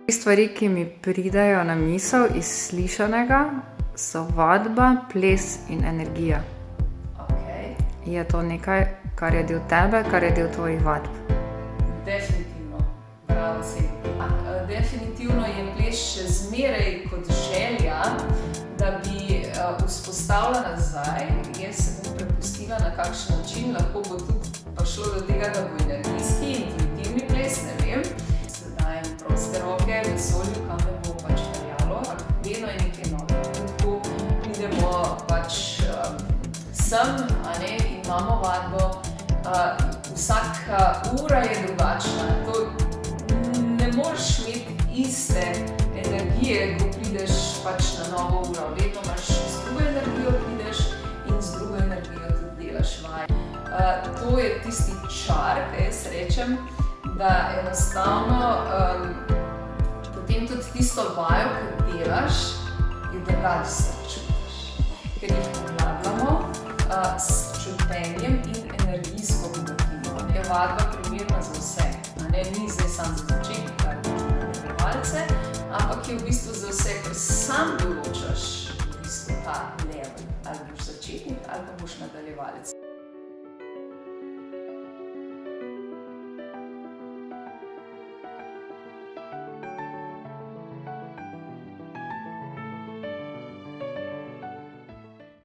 Stvari, ki mi pridejo na misel iz slišanega, so vadba, ples in energija. Okay. Je to nekaj, kar je del tebe, kar je del tvojih vadb? Definitivno. Bravo si. Definitivno je ples še zmeraj kot želja, da bi vzpostavila nazaj. Jaz se bom prepustila, na kakšen način. Lahko bo tudi prišlo do tega, da bo energijski, intuitivni ples, ne vem. Se dajem proste roke vesolju, kam me bo pač peljalo. Vedno je nekaj novega. Tako idemo pač sem, in imamo vadbo. Vsaka ura je drugačna. Ne moreš imeti iste energije, ko prideš pač na novo uro. Vedno imaš z drugo energijo prideš in z drugo energijo tudi delaš vaj. To je tisti čar, kaj jaz rečem, da enostavno potem tudi tisto vajo, ki delaš, je drugače se čutiš. Ker jih obvladamo s čutenjem in energijsko motimo. Je vadba primerna za vse. Ni zdaj samo za začetnike ali nadaljevalce, ampak je v bistvu za vse, ker sam določaš v bistvu ta level. Ali boš začetnik ali pa boš nadaljevalec.